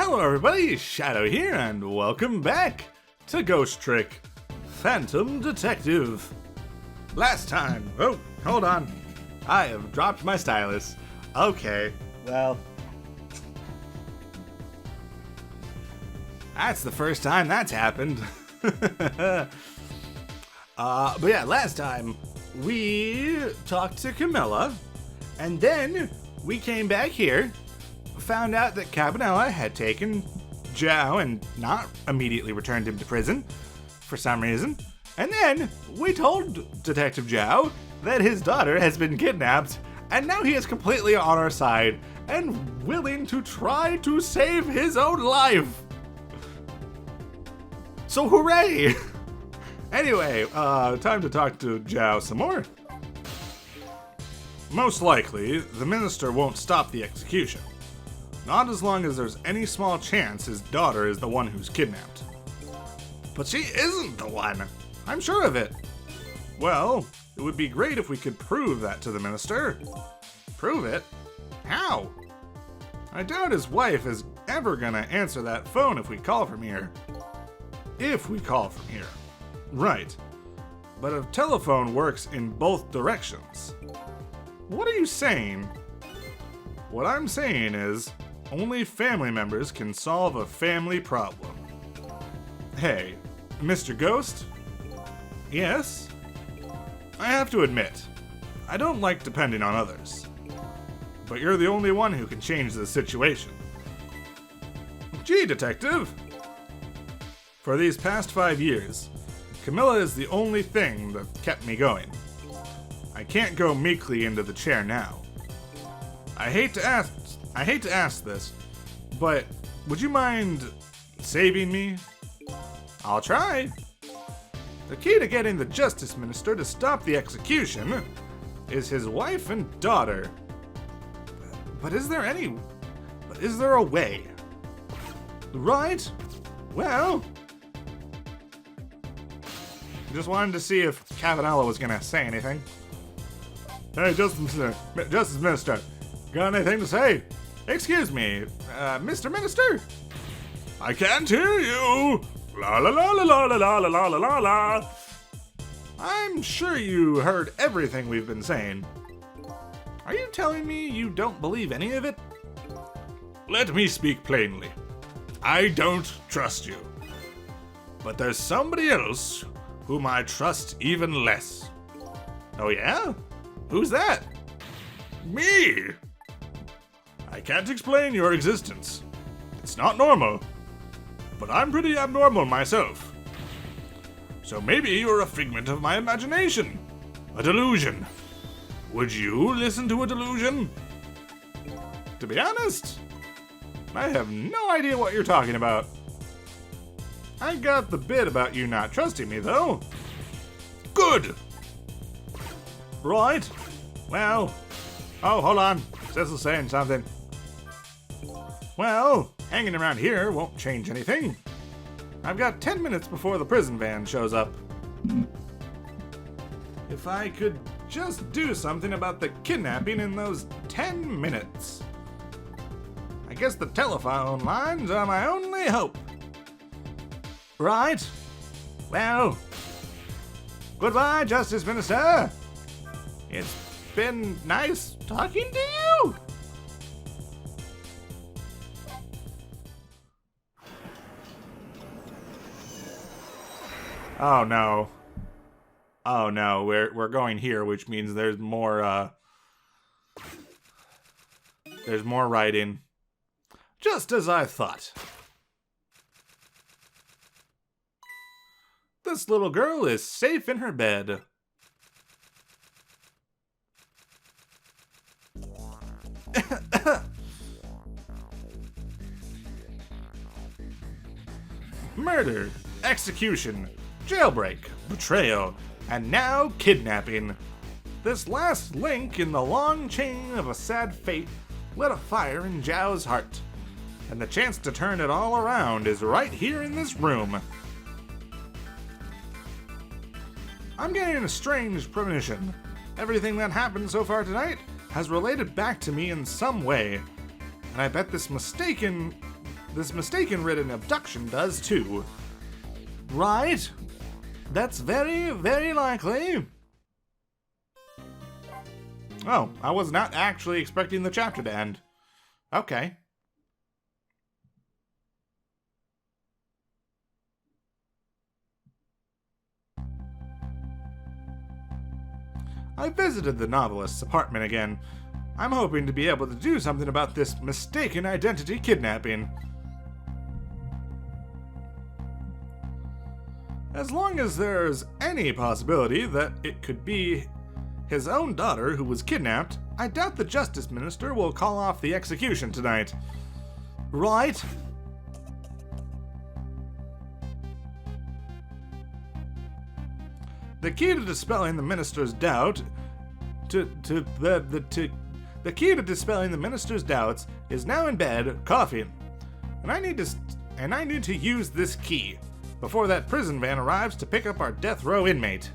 Hello everybody, Shadow here, and welcome back to Ghost Trick Phantom Detective. Last time, oh, hold on, I have dropped my stylus. Okay, well, that's the first time that's happened. But yeah, last time we talked to Camilla, and then we came back here, found out that Cabanela had taken Joe and not immediately returned him to prison for some reason. And then we told Detective Joe that his daughter has been kidnapped, and now he is completely on our side and willing to try to save his own life. So hooray! Anyway, time to talk to Joe some more. Most likely, the minister won't stop the execution. Not as long as there's any small chance his daughter is the one who's kidnapped. But she isn't the one. I'm sure of it. Well, it would be great if we could prove that to the minister. Prove it? How? I doubt his wife is ever gonna answer that phone if we call from here. If we call from here. Right. But a telephone works in both directions. What are you saying? What I'm saying is, only family members can solve a family problem. Hey, Mr. Ghost? Yes? I have to admit, I don't like depending on others. But you're the only one who can change the situation. Gee, Detective! For these past 5 years, Camilla is the only thing that kept me going. I can't go meekly into the chair now. I hate to ask this, but would you mind saving me? I'll try. The key to getting the Justice Minister to stop the execution is his wife and daughter. But is there a way? Right? Well, just wanted to see if Cabanela was gonna say anything. Hey, Justice Minister, got anything to say? Excuse me, Mr. Minister? I can't hear you! La la la la la la la la la la. I'm sure you heard everything we've been saying. Are you telling me you don't believe any of it? Let me speak plainly. I don't trust you. But there's somebody else whom I trust even less. Oh yeah? Who's that? Me! I can't explain your existence. It's not normal. But I'm pretty abnormal myself. So maybe you're a figment of my imagination. A delusion. Would you listen to a delusion? To be honest, I have no idea what you're talking about. I got the bit about you not trusting me, though. Good! Right. Well, oh, hold on. Cecil's saying something. Well, hanging around here won't change anything. I've got 10 minutes before the prison van shows up. If I could just do something about the kidnapping in those 10 minutes. I guess the telephone lines are my only hope. Right. Well, goodbye, Justice Minister. It's been nice talking to you. Oh no. Oh no, we're going here, which means there's more writing. Just as I thought. This little girl is safe in her bed. Murder, execution, jailbreak, betrayal, and now kidnapping. This last link in the long chain of a sad fate lit a fire in Zhao's heart, and the chance to turn it all around is right here in this room. I'm getting a strange premonition. Everything that happened so far tonight has related back to me in some way, and I bet this mistaken this mistaken-ridden abduction does too. Right? That's very, very likely. Oh, I was not actually expecting the chapter to end. Okay. I visited the novelist's apartment again. I'm hoping to be able to do something about this mistaken identity kidnapping. As long as there's any possibility that it could be his own daughter who was kidnapped, I doubt the Justice Minister will call off the execution tonight. Right? The key to dispelling the minister's doubt the key to dispelling the minister's doubts is now in bed, coughing. And I need to use this key before that prison van arrives to pick up our death row inmate.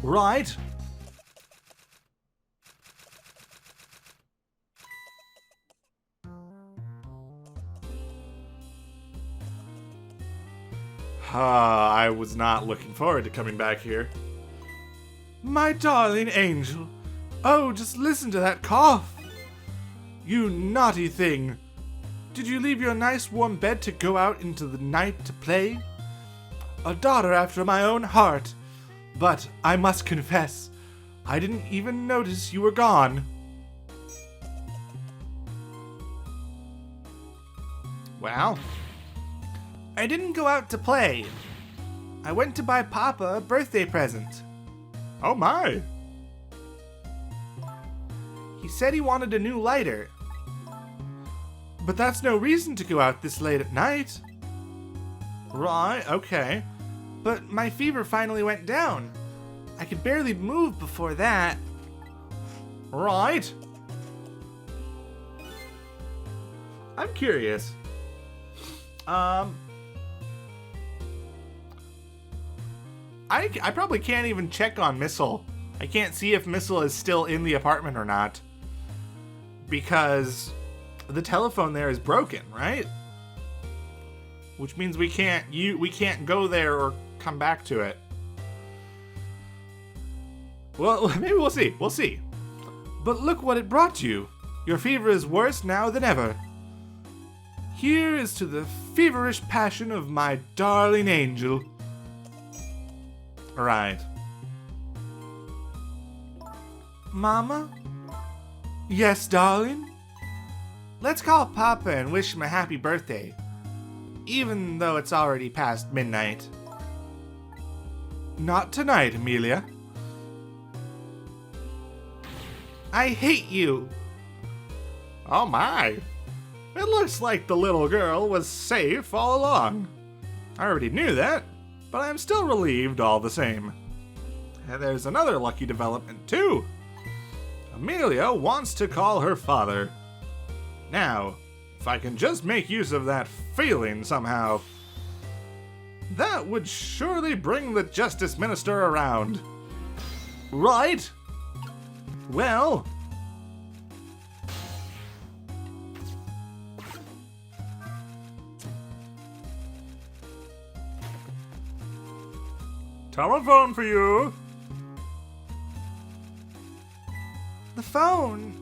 Right? I was not looking forward to coming back here. My darling angel. Oh, just listen to that cough. You naughty thing. Did you leave your nice warm bed to go out into the night to play? A daughter after my own heart. But I must confess, I didn't even notice you were gone. Well, I didn't go out to play. I went to buy Papa a birthday present. Oh my. He said he wanted a new lighter. But that's no reason to go out this late at night. Right, okay. But my fever finally went down. I could barely move before that. Right. I'm curious. I probably can't even check on Missile. I can't see if Missile is still in the apartment or not. Because the telephone there is broken, right? Which means we can't go there or come back to it. Well, maybe we'll see. We'll see. But look what it brought you. Your fever is worse now than ever. Here is to the feverish passion of my darling angel. Right. Mama? Yes, darling? Let's call Papa and wish him a happy birthday, even though it's already past midnight. Not tonight, Amelia. I hate you. Oh my. It looks like the little girl was safe all along. I already knew that, but I'm still relieved all the same. And there's another lucky development too. Amelia wants to call her father. Now, if I can just make use of that feeling somehow, that would surely bring the Justice Minister around. Right? Well... Telephone for you. The phone.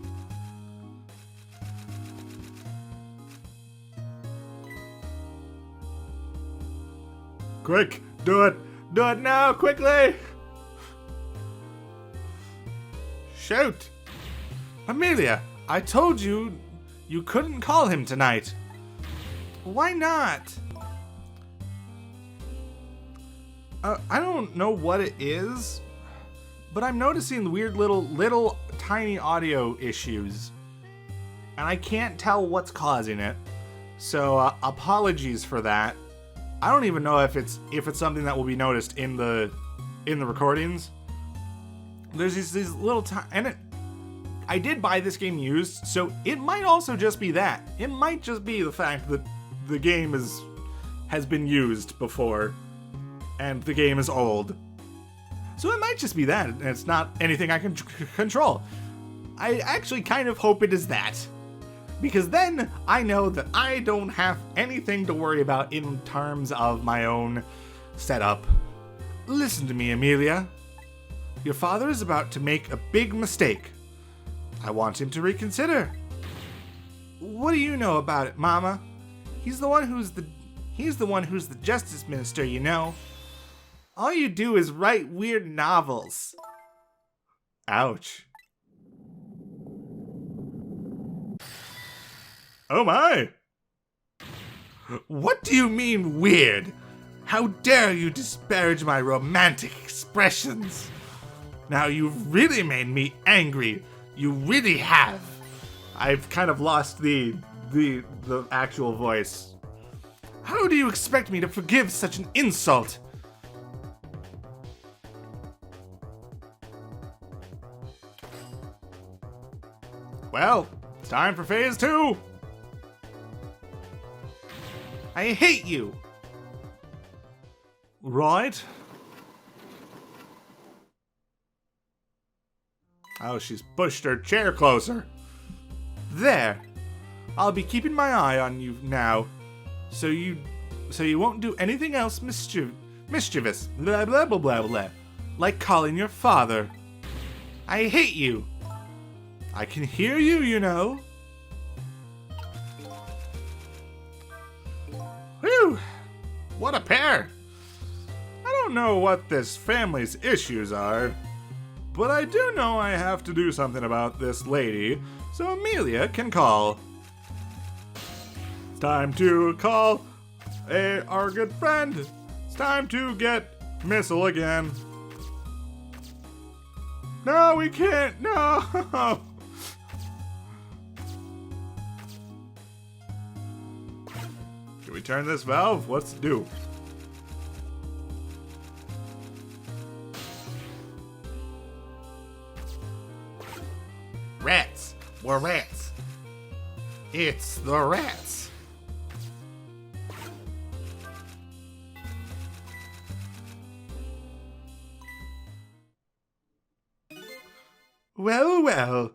Quick, do it. Do it now, quickly. Shoot. Amelia, I told you you couldn't call him tonight. Why not? I don't know what it is, but I'm noticing weird little tiny audio issues, and I can't tell what's causing it. So apologies for that. I don't even know if it's something that will be noticed in the recordings. There's these little and I did buy this game used, so it might also just be that. It might just be the fact that the game has been used before. And the game is old. So it might just be that, and it's not anything I can control. I actually kind of hope it is that. Because then I know that I don't have anything to worry about in terms of my own setup. Listen to me, Amelia. Your father is about to make a big mistake. I want him to reconsider. What do you know about it, Mama? He's the one who's the justice minister, you know. All you do is write weird novels. Ouch. Oh my! What do you mean weird? How dare you disparage my romantic expressions? Now you've really made me angry. You really have. I've kind of lost the actual voice. How do you expect me to forgive such an insult? Well, it's time for phase 2. I hate you. Right? Oh, she's pushed her chair closer. There. I'll be keeping my eye on you now. So you won't do anything else mischievous. Blah blah blah blah blah. Like calling your father. I hate you. I can hear you, you know. Whew! What a pair! I don't know what this family's issues are, but I do know I have to do something about this lady, so Amelia can call. It's time to call our good friend. It's time to get Missile again. No, we can't. No! Can we turn this valve? What's it do? Rats! We're rats! It's the rats! Well, well.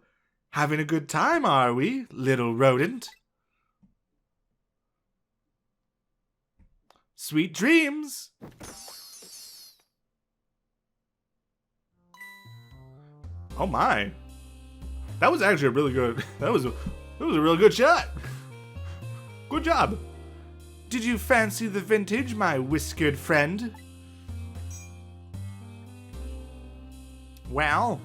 Having a good time, are we, little rodent? Sweet dreams! Oh my. That was actually a really good... That was a really good shot. Good job. Did you fancy the vintage, my whiskered friend? Well...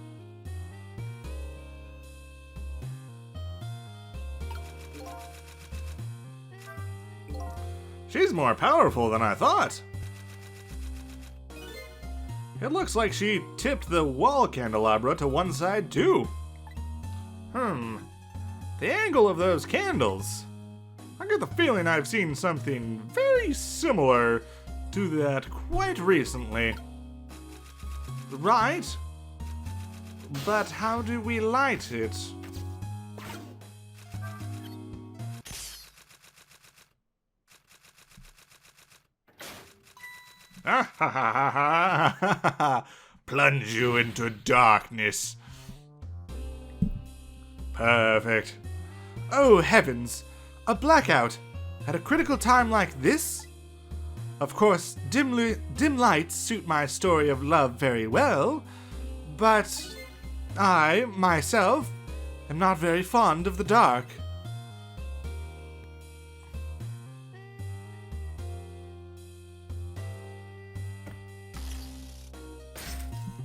She's more powerful than I thought. It looks like she tipped the wall candelabra to one side too. The angle of those candles. I get the feeling I've seen something very similar to that quite recently. Right? But how do we light it? Plunge you into darkness. Perfect. Oh heavens, a blackout at a critical time like this? Of course, dim lights suit my story of love very well, but I, myself, am not very fond of the dark.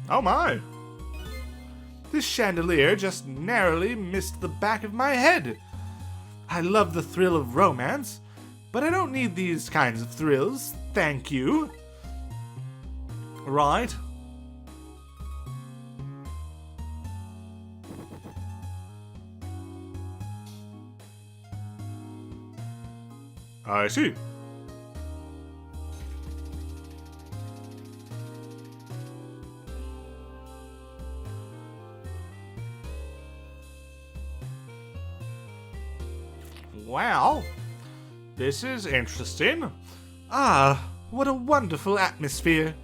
Oh my! This chandelier just narrowly missed the back of my head. I love the thrill of romance, but I don't need these kinds of thrills, thank you. Right? I see. Well, this is interesting. Ah, what a wonderful atmosphere.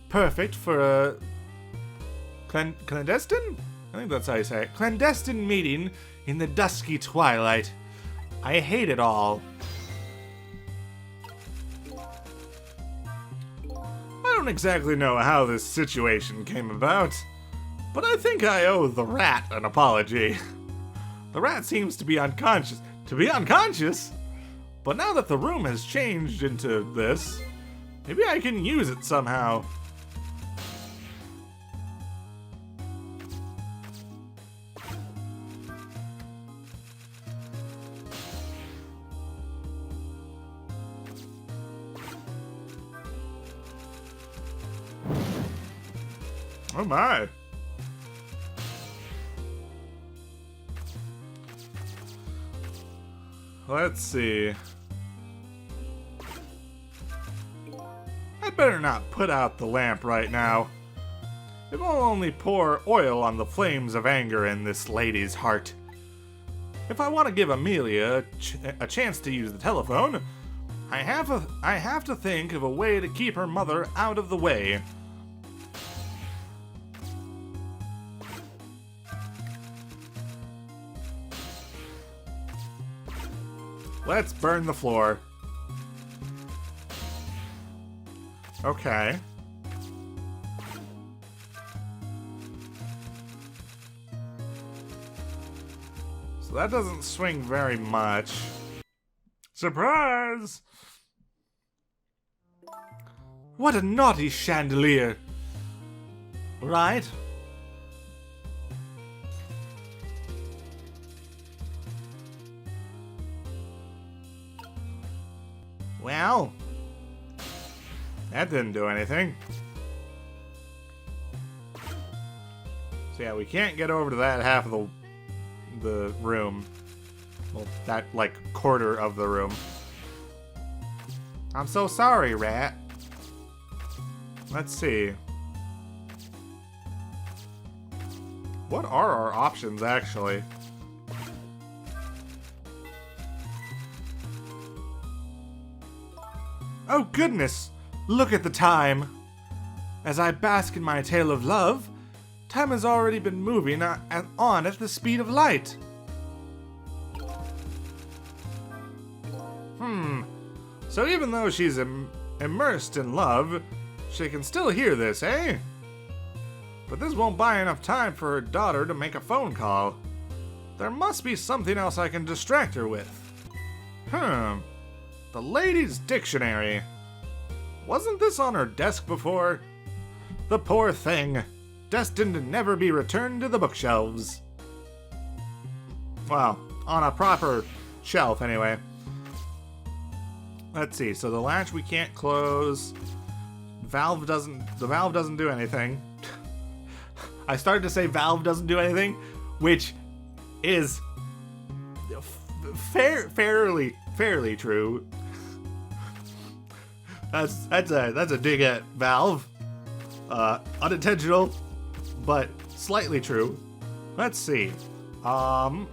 Perfect for a clandestine? I think that's how you say it. Clandestine meeting in the dusky twilight. I hate it all. I don't exactly know how this situation came about, but I think I owe the rat an apology. The rat seems to be unconscious. To be unconscious? But now that the room has changed into this, maybe I can use it somehow. Oh my. Let's see. I'd better not put out the lamp right now. It will only pour oil on the flames of anger in this lady's heart. If I want to give Amelia a chance to use the telephone, I have to think of a way to keep her mother out of the way. Let's burn the floor. Okay. So that doesn't swing very much. Surprise! What a naughty chandelier. Right? Well, that didn't do anything. So yeah, we can't get over to that half of the room. Well, that, like, quarter of the room. I'm so sorry, rat. Let's see. What are our options, actually? Oh goodness! Look at the time! As I bask in my tale of love, time has already been moving on at the speed of light. So even though she's immersed in love, she can still hear this, eh? But this won't buy enough time for her daughter to make a phone call. There must be something else I can distract her with. The lady's dictionary. Wasn't this on her desk before? The poor thing, destined to never be returned to the bookshelves. Well, on a proper shelf anyway. Let's see, so the latch we can't close. The valve doesn't do anything. I started to say valve doesn't do anything, which is fairly true. That's a dig at Valve. Unintentional, but slightly true. Let's see. So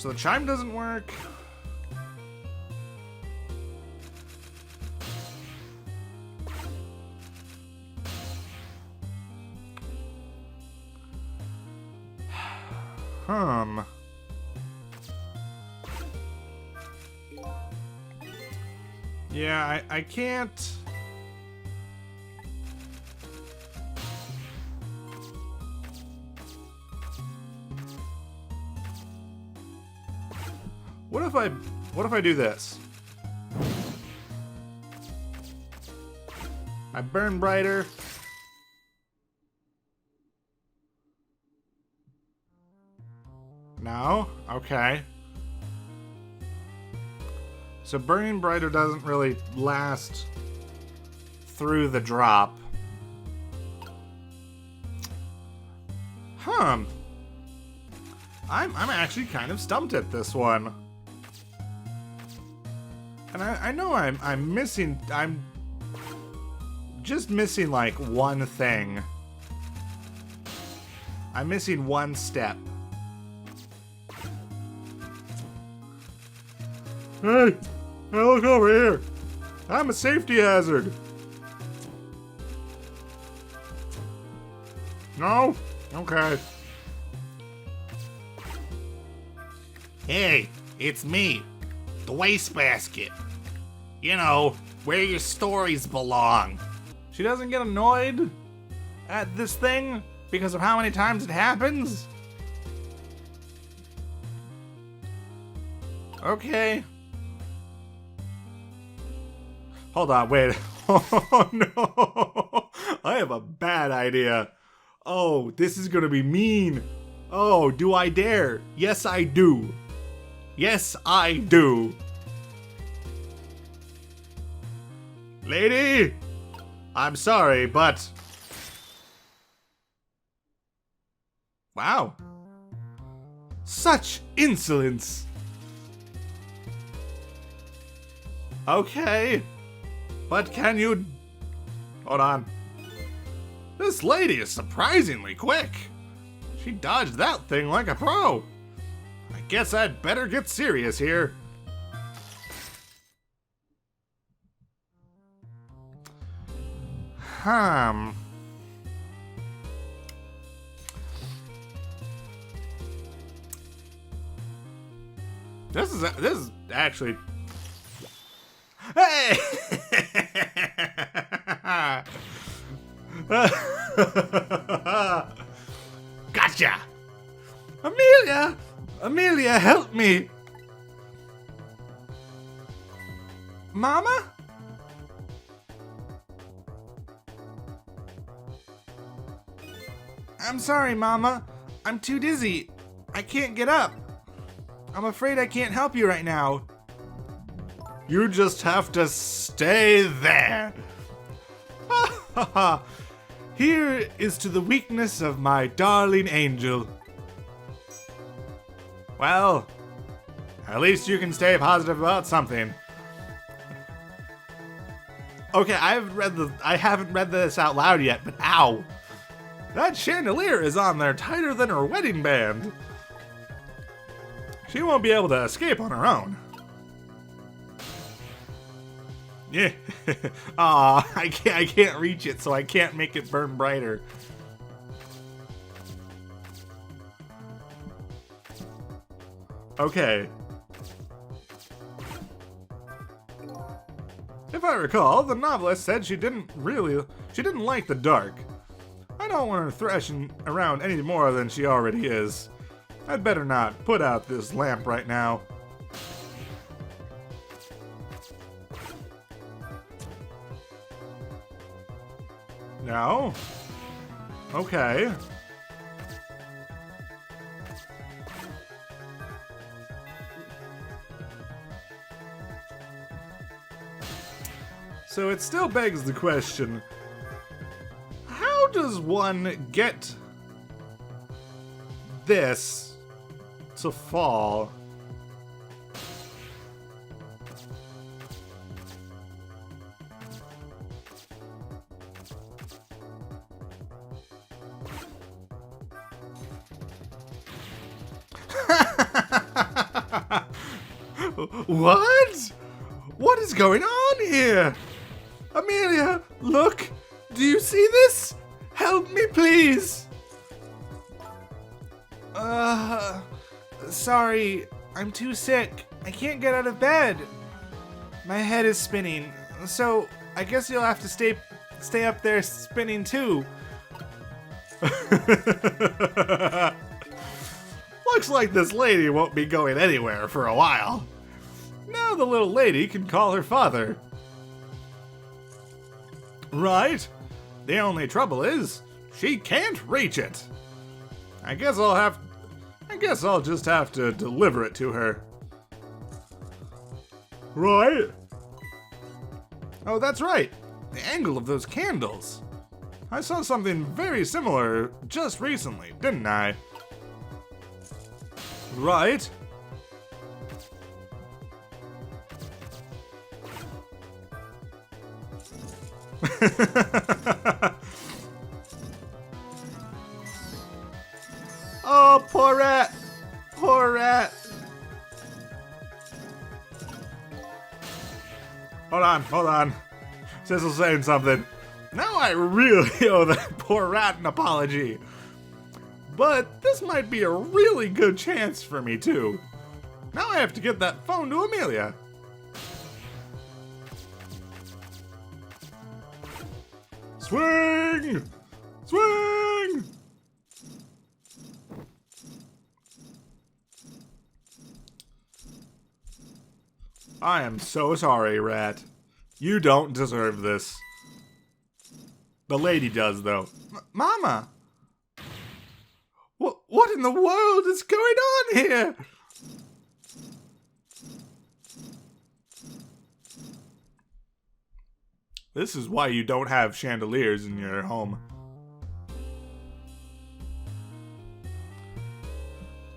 the chime doesn't work. Yeah, I can't. What if I do this? I burn brighter. No? Okay. So burning brighter doesn't really last through the drop. I'm actually kind of stumped at this one. And I know I'm just missing like one thing. I'm missing one step. Hey, look over here. I'm a safety hazard. No? Okay. Hey, it's me, the wastebasket. You know, where your stories belong. She doesn't get annoyed at this thing because of how many times it happens? Okay. Hold on, wait. Oh no! I have a bad idea. Oh, this is gonna be mean. Oh, do I dare? Yes, I do. Yes, I do. Lady, I'm sorry, but... Wow. Such insolence. Okay. But can you... Hold on. This lady is surprisingly quick. She dodged that thing like a pro. I guess I'd better get serious here. This is actually... Hey! Gotcha! Amelia! Amelia, help me! Mama? I'm sorry, Mama. I'm too dizzy. I can't get up. I'm afraid I can't help you right now. You just have to stay there. Here is to the weakness of my darling angel. Well, at least you can stay positive about something. Okay, I haven't read this out loud yet, but ow. That chandelier is on there tighter than her wedding band. She won't be able to escape on her own. Yeah. Aw, I can't reach it, so I can't make it burn brighter. Okay. If I recall, the novelist said she didn't like the dark. I don't want her thrashing around any more than she already is. I'd better not put out this lamp right now. No? Okay. So it still begs the question, how does one get this to fall? What? What is going on here? Amelia, look! Do you see this? Help me, please! Sorry, I'm too sick. I can't get out of bed. My head is spinning, so I guess you'll have to stay up there spinning too. Looks like this lady won't be going anywhere for a while. Now the little lady can call her father. Right? The only trouble is, she can't reach it. I guess I'll just have to deliver it to her. Right? Oh, that's right. The angle of those candles. I saw something very similar just recently, didn't I? Right? Oh, poor rat! Poor rat! Hold on. Sizzle's saying something. Now I really owe that poor rat an apology. But this might be a really good chance for me, too. Now I have to get that phone to Amelia. Swing! Swing! I am so sorry, Rat. You don't deserve this. The lady does, though. Mama! What in the world is going on here? This is why you don't have chandeliers in your home.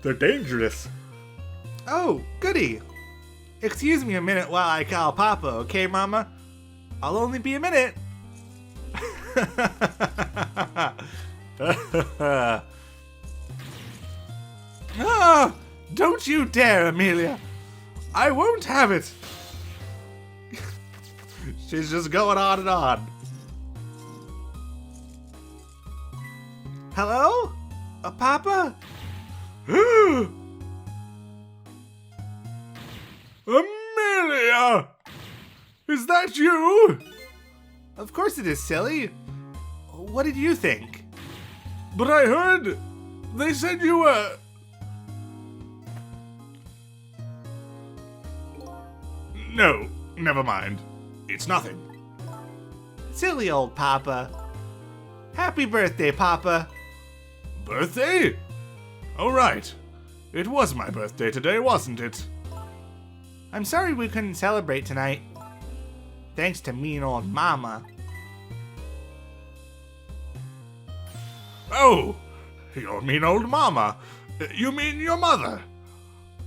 They're dangerous. Oh, goody. Excuse me a minute while I call Papa, okay, Mama? I'll only be a minute. Ah, don't you dare, Amelia. I won't have it. She's just going on and on. Hello? Papa? Amelia! Is that you? Of course it is, silly. What did you think? But I heard they said you were... No, never mind. It's nothing. Silly old Papa. Happy birthday, Papa. Birthday? Oh, right. It was my birthday today, wasn't it? I'm sorry we couldn't celebrate tonight. Thanks to mean old Mama. Oh, your mean old Mama. You mean your mother?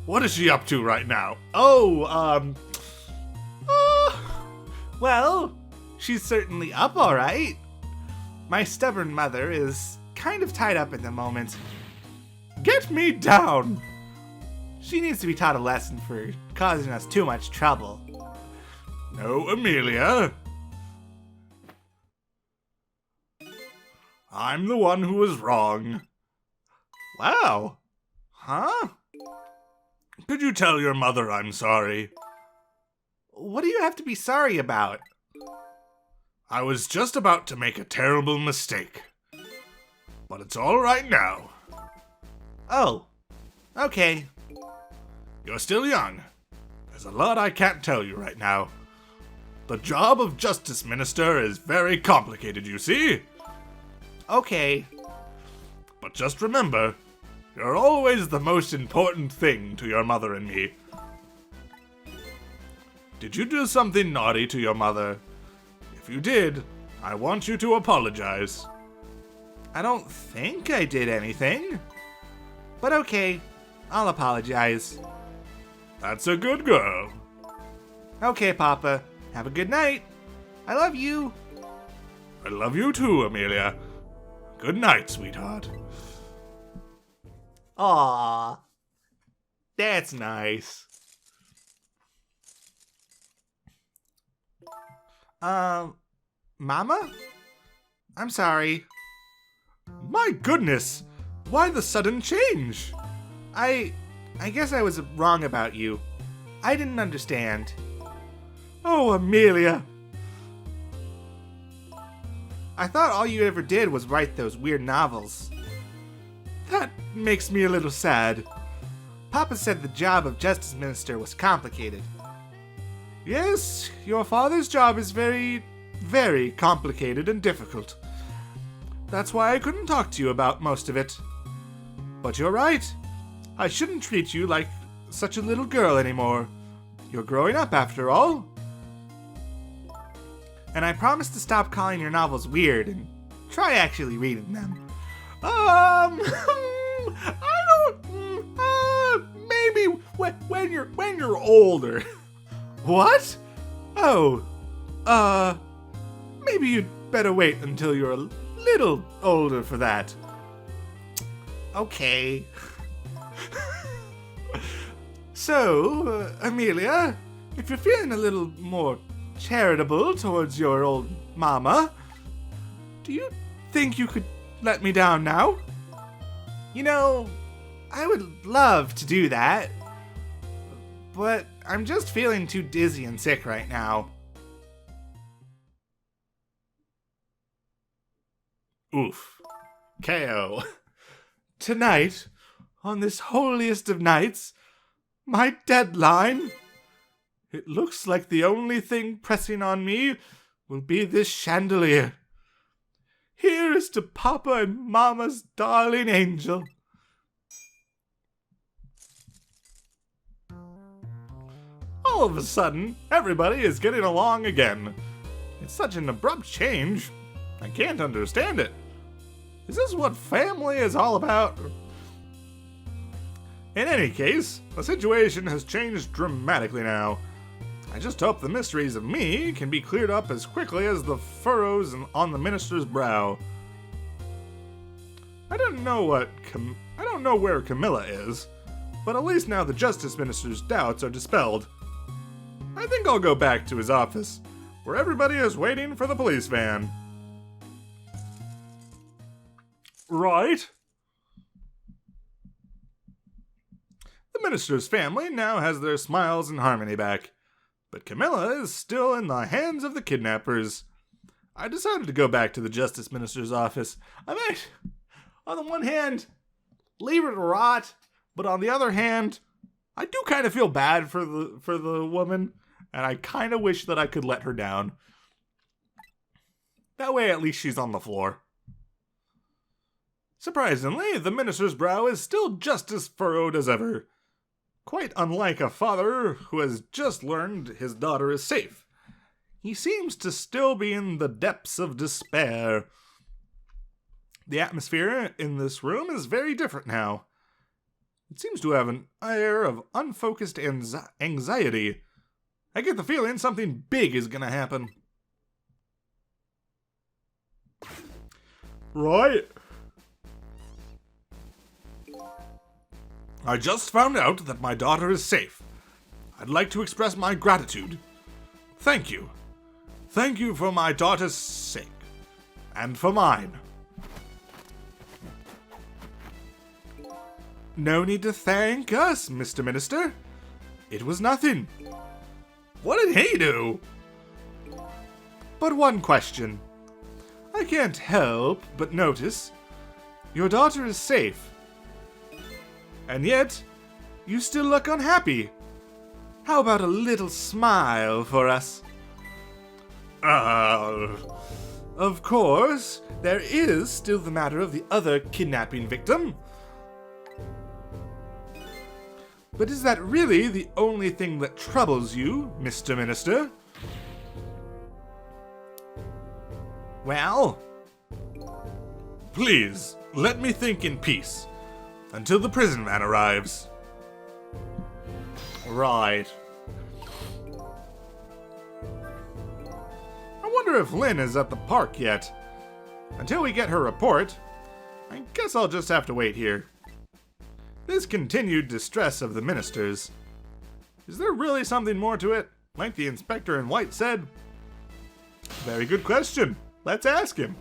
What is she up to right now? Well, she's certainly up all right. My stubborn mother is kind of tied up at the moment. Get me down! She needs to be taught a lesson for causing us too much trouble. No, Amelia. I'm the one who was wrong. Wow. Huh? Could you tell your mother I'm sorry? What do you have to be sorry about? I was just about to make a terrible mistake. But it's all right now. Oh, okay. You're still young. There's a lot I can't tell you right now. The job of Justice Minister is very complicated, you see? Okay. But just remember, you're always the most important thing to your mother and me. Did you do something naughty to your mother? If you did, I want you to apologize. I don't think I did anything. But okay, I'll apologize. That's a good girl. Okay, Papa. Have a good night. I love you. I love you too, Amelia. Good night, sweetheart. Aww. That's nice. Mama? I'm sorry. My goodness! Why the sudden change? I guess I was wrong about you. I didn't understand. Oh, Amelia. I thought all you ever did was write those weird novels. That makes me a little sad. Papa said the job of Justice Minister was complicated. Yes, your father's job is very, very complicated and difficult. That's why I couldn't talk to you about most of it. But you're right. I shouldn't treat you like such a little girl anymore. You're growing up after all. And I promise to stop calling your novels weird and try actually reading them. I don't, maybe when you're older. What? Oh, maybe you'd better wait until you're a little older for that. Okay. So, Amelia, if you're feeling a little more charitable towards your old mama, do you think you could let me down now? You know, I would love to do that. but I'm just feeling too dizzy and sick right now. Oof. KO. Tonight, on this holiest of nights, my deadline. It looks like the only thing pressing on me will be this chandelier. Here is to Papa and Mama's darling angel. All of a sudden, everybody is getting along again. It's such an abrupt change. I can't understand it. Is this what family is all about? In any case, the situation has changed dramatically now. I just hope the mysteries of me can be cleared up as quickly as the furrows on the minister's brow. I don't know where Camilla is, but at least now the Justice Minister's doubts are dispelled. I think I'll go back to his office, where everybody is waiting for the police van. Right? The minister's family now has their smiles and harmony back, but Camilla is still in the hands of the kidnappers. I decided to go back to the Justice Minister's office. I might, on the one hand, leave her to rot, but on the other hand, I do kind of feel bad for the woman, and I kind of wish that I could let her down. That way at least she's on the floor. Surprisingly, the minister's brow is still just as furrowed as ever. Quite unlike a father who has just learned his daughter is safe. He seems to still be in the depths of despair. The atmosphere in this room is very different now. It seems to have an air of unfocused anxiety. I get the feeling something big is gonna happen. Right. I just found out that my daughter is safe. I'd like to express my gratitude. Thank you. Thank you for my daughter's sake. And for mine. No need to thank us, Mr. Minister. It was nothing. What did he do? But one question. I can't help but notice your daughter is safe. And yet, you still look unhappy. How about a little smile for us? Of course, there is still the matter of the other kidnapping victim. But is that really the only thing that troubles you, Mr. Minister? Well, please, let me think in peace. Until the prison van arrives. Right. I wonder if Lynn is at the park yet. Until we get her report, I guess I'll just have to wait here. This continued distress of the ministers. Is there really something more to it, like the inspector in white said? Very good question. Let's ask him.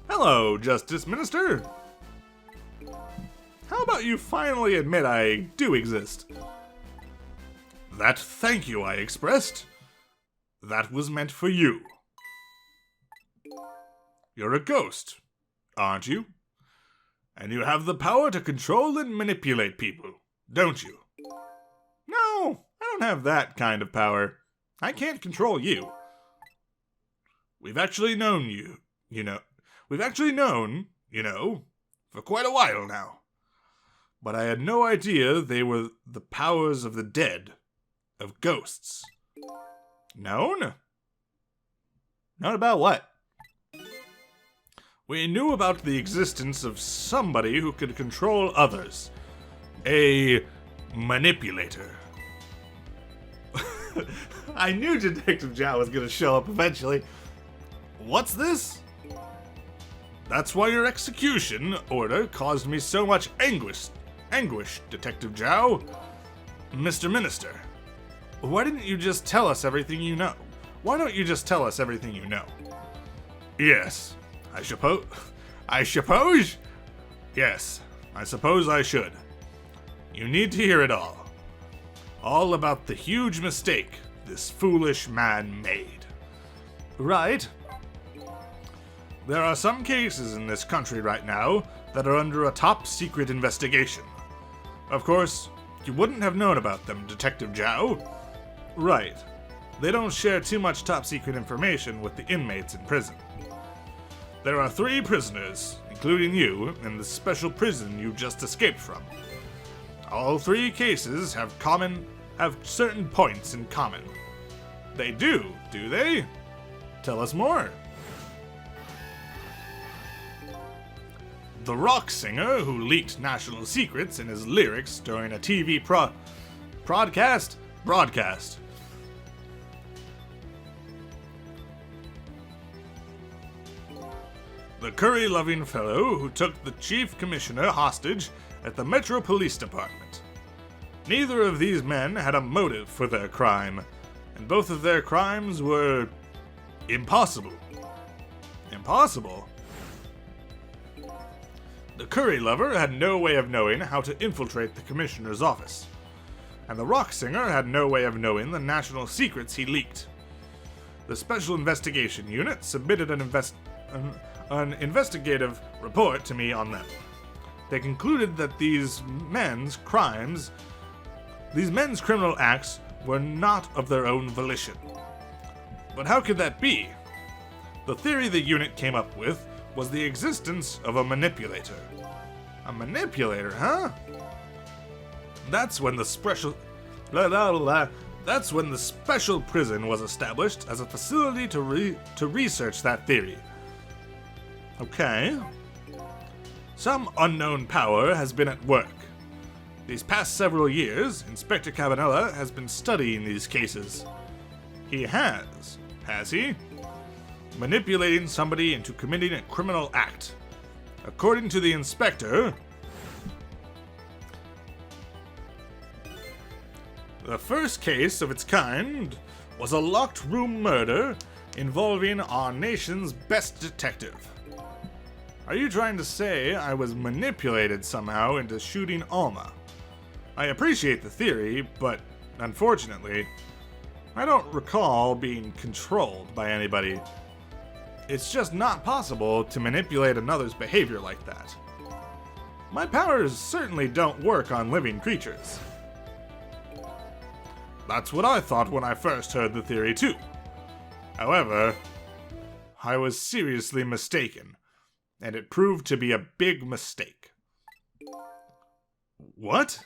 Hello, Justice Minister. How about you finally admit I do exist? That thank you I expressed, that was meant for you. You're a ghost, aren't you? And you have the power to control and manipulate people, don't you? No, I don't have that kind of power. I can't control you. We've actually known for quite a while now. But I had no idea they were the powers of the dead, of ghosts. Known? Known about what? We knew about the existence of somebody who could control others. A manipulator. I knew Detective Zhao was going to show up eventually. What's this? That's why your execution order caused me so much anguish, Detective Zhao. Mr. Minister, why didn't you just tell us everything you know? Why don't you just tell us everything you know? Yes, I suppose? Yes, I suppose I should. You need to hear it all. All about the huge mistake this foolish man made. Right. There are some cases in this country right now that are under a top secret investigation. Of course, you wouldn't have known about them, Detective Zhao. Right. They don't share too much top secret information with the inmates in prison. There are 3 prisoners, including you, in the special prison you just escaped from. All 3 cases have certain points in common. They do they? Tell us more. The rock singer who leaked national secrets in his lyrics during a TV broadcast. The curry-loving fellow who took the chief commissioner hostage at the Metro Police Department. Neither of these men had a motive for their crime, and both of their crimes were impossible. Impossible? The curry lover had no way of knowing how to infiltrate the commissioner's office, and the rock singer had no way of knowing the national secrets he leaked. The Special Investigation Unit submitted an investigative report to me on them. They concluded that these men's criminal acts were not of their own volition. But how could that be? The theory the unit came up with was the existence of a manipulator. A manipulator, huh? That's when the special prison was established as a facility to research that theory. Okay. Some unknown power has been at work. These past several years, Inspector Cabanela has been studying these cases. He has he? Manipulating somebody into committing a criminal act. According to the inspector, the first case of its kind was a locked room murder involving our nation's best detective. Are you trying to say I was manipulated somehow into shooting Alma? I appreciate the theory, but unfortunately, I don't recall being controlled by anybody. It's just not possible to manipulate another's behavior like that. My powers certainly don't work on living creatures. That's what I thought when I first heard the theory too. However, I was seriously mistaken, and it proved to be a big mistake. What?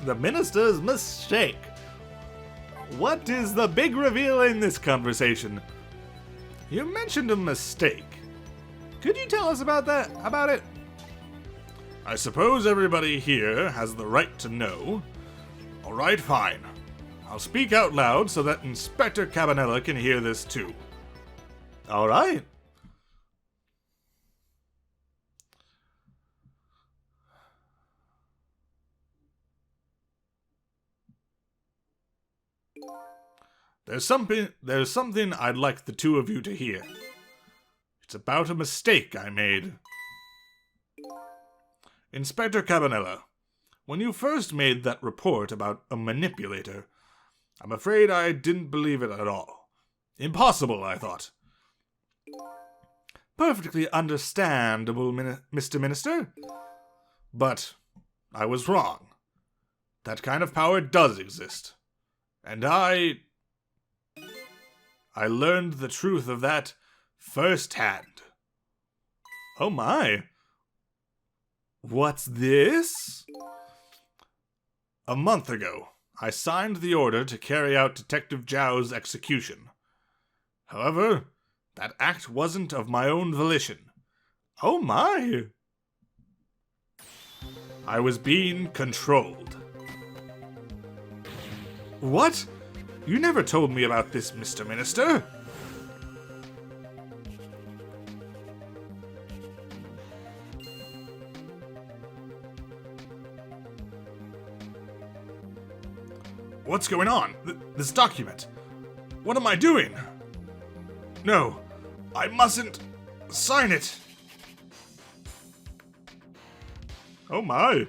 The minister's mistake. What is the big reveal in this conversation? You mentioned a mistake. Could you tell us about it? I suppose everybody here has the right to know. All right, fine. I'll speak out loud so that Inspector Cabanela can hear this too. All right. There's something I'd like the two of you to hear. It's about a mistake I made. Inspector Cabanela, when you first made that report about a manipulator, I'm afraid I didn't believe it at all. Impossible, I thought. Perfectly understandable, Mr. Minister. But I was wrong. That kind of power does exist. And I learned the truth of that firsthand. Oh my. What's this? A month ago, I signed the order to carry out Detective Zhao's execution. However, that act wasn't of my own volition. Oh my! I was being controlled. What? You never told me about this, Mr. Minister. What's going on? This document. What am I doing? No, I mustn't sign it. Oh my.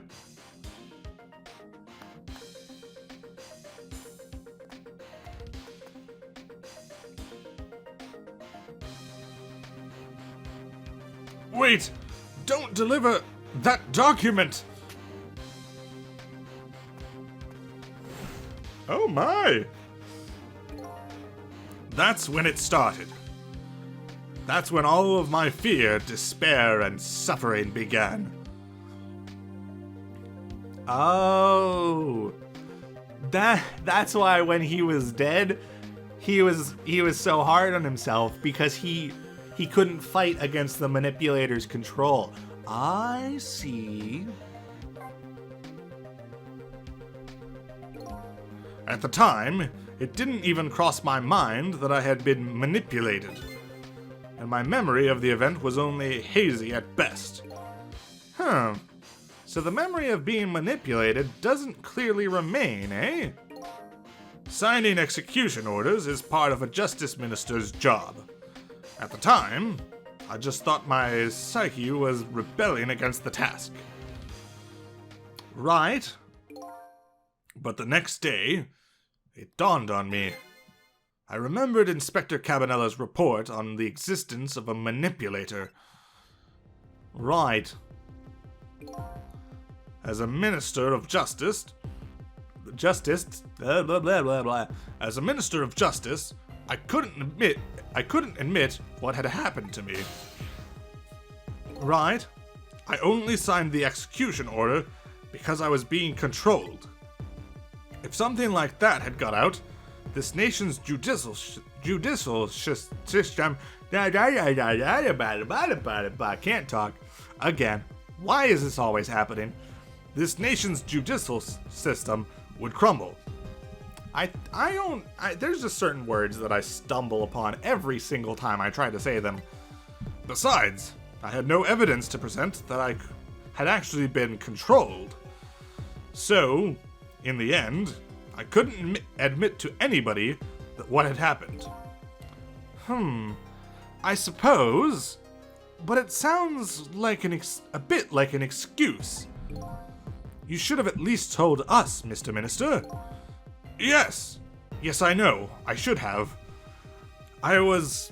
Wait! Don't deliver that document! Oh my! That's when it started. That's when all of my fear, despair, and suffering began. Oh. That's why when he was dead, he was so hard on himself because he couldn't fight against the manipulator's control. I see. At the time, it didn't even cross my mind that I had been manipulated. And my memory of the event was only hazy at best. So the memory of being manipulated doesn't clearly remain, eh? Signing execution orders is part of a justice minister's job. At the time, I just thought my psyche was rebelling against the task. Right. But the next day, it dawned on me. I remembered Inspector Cabanella's report on the existence of a manipulator. Right. As a minister of justice, blah, blah, blah, blah, blah. As a minister of justice, I couldn't admit what had happened to me. Right. I only signed the execution order because I was being controlled. If something like that had got out, this nation's judicial system. I can't talk. Again. Why is this always happening? This nation's judicial system would crumble. There's just certain words that I stumble upon every single time I try to say them. Besides, I had no evidence to present that I had actually been controlled. So, in the end, I couldn't admit to anybody that what had happened. I suppose, but it sounds like a bit like an excuse. You should have at least told us, Mr. Minister. Yes, I know, I should have. I was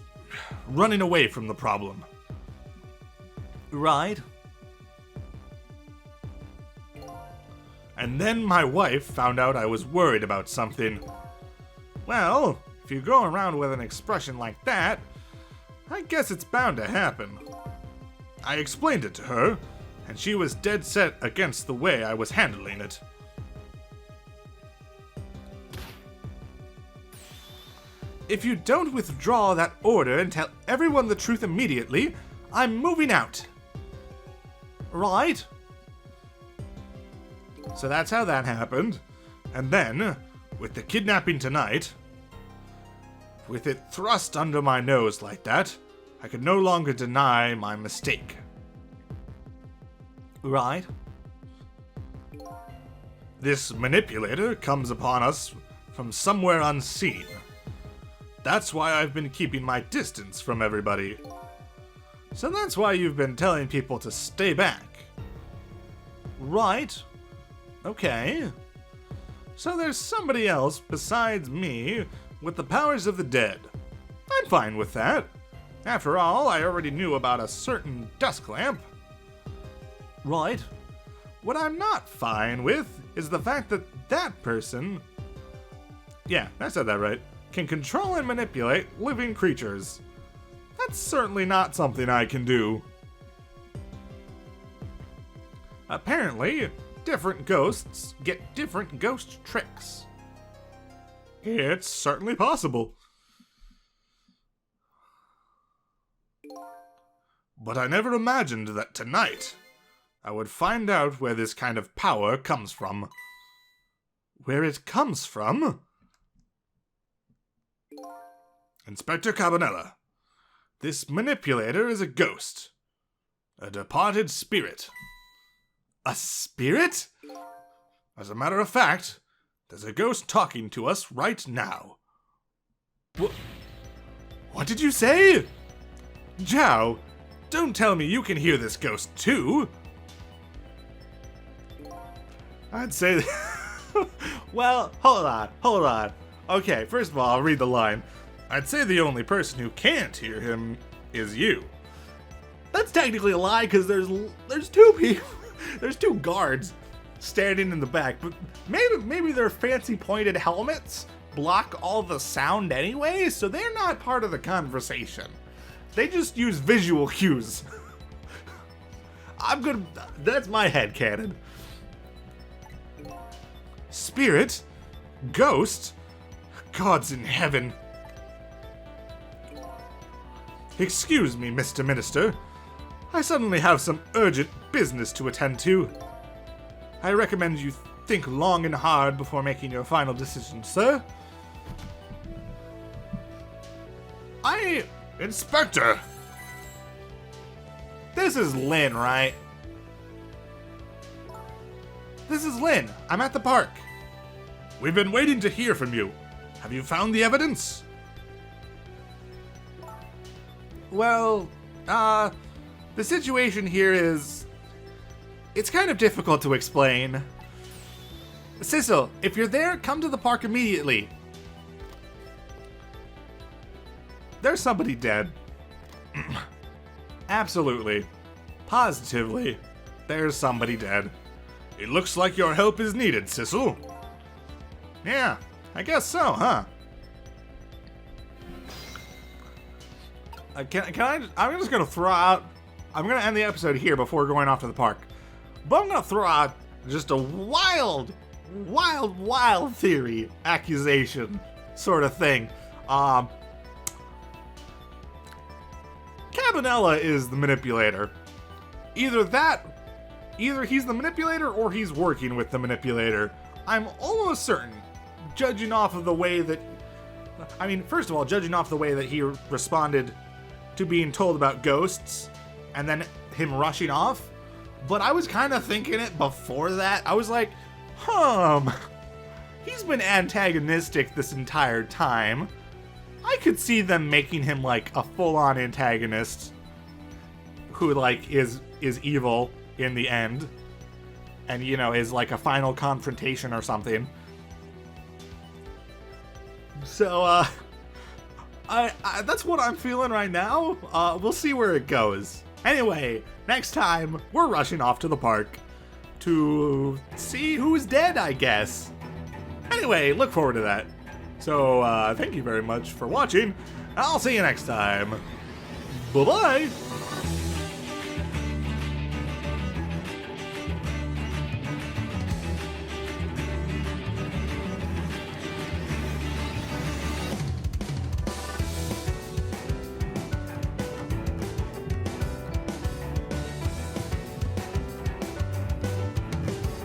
running away from the problem. Right. And then my wife found out I was worried about something. Well, if you go around with an expression like that, I guess it's bound to happen. I explained it to her, and she was dead set against the way I was handling it. If you don't withdraw that order and tell everyone the truth immediately, I'm moving out. Right. So that's how that happened. And then, with the kidnapping tonight, with it thrust under my nose like that, I could no longer deny my mistake. Right. This manipulator comes upon us from somewhere unseen. That's why I've been keeping my distance from everybody. So that's why you've been telling people to stay back. Right. Okay. So there's somebody else besides me with the powers of the dead. I'm fine with that. After all, I already knew about a certain desk lamp. Right. What I'm not fine with is the fact that that person, yeah, I said that right, can control and manipulate living creatures. That's certainly not something I can do. Apparently, different ghosts get different ghost tricks. It's certainly possible. But I never imagined that tonight I would find out where this kind of power comes from. Where it comes from? Inspector Cabanella, this manipulator is a ghost. A departed spirit. A spirit? As a matter of fact, there's a ghost talking to us right now. What did you say? Zhao, don't tell me you can hear this ghost too. I'd say. Well, hold on. Okay, first of all, I'll read the line. I'd say the only person who can't hear him is you. That's technically a lie because there's two people, there's two guards standing in the back, but maybe their fancy pointed helmets block all the sound anyway, so they're not part of the conversation. They just use visual cues. That's my headcanon. Spirit? Ghost? Gods in heaven. Excuse me, Mr. Minister. I suddenly have some urgent business to attend to. I recommend you think long and hard before making your final decision, sir. Inspector! This is Lynn, right? This is Lynn. I'm at the park. We've been waiting to hear from you. Have you found the evidence? Well, the situation here is... It's kind of difficult to explain. Sissel, if you're there, come to the park immediately. There's somebody dead. Absolutely. Positively. There's somebody dead. It looks like your help is needed, Sissel. Yeah, I guess so, huh? I'm just gonna throw out... I'm gonna end the episode here before going off to the park. But I'm gonna throw out just a wild theory, accusation sort of thing. Cabanela is the manipulator. Either he's the manipulator or he's working with the manipulator. I'm almost certain, judging off of the way that... I mean, first of all, judging off the way that he responded to being told about ghosts, and then him rushing off. But I was kind of thinking it before that. I was like, he's been antagonistic this entire time. I could see them making him like a full-on antagonist who like is evil in the end, and you know, is like a final confrontation or something. So that's what I'm feeling right now. We'll see where it goes. Anyway, next time we're rushing off to the park to see who's dead, I guess. Anyway, look forward to that. So, thank you very much for watching. I'll see you next time. Bye-bye!